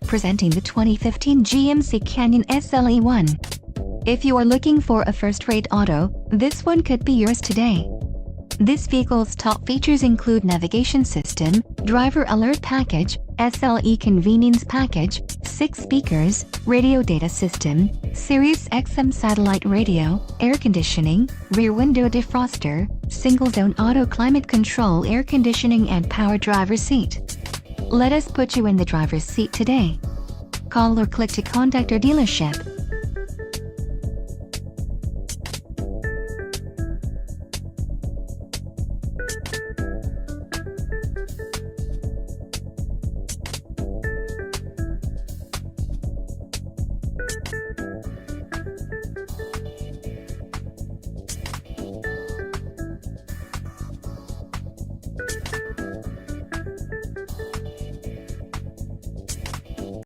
Presenting the 2015 GMC Canyon SLE1. If you are looking for a first-rate auto, this one could be yours today. This vehicle's top features include navigation system, driver alert package, SLE convenience package, 6 speakers, radio data system, Sirius XM satellite radio, air conditioning, rear window defroster, single-zone auto climate control air conditioning and power driver seat. Let us put you in the driver's seat today. Call or click to contact our dealership.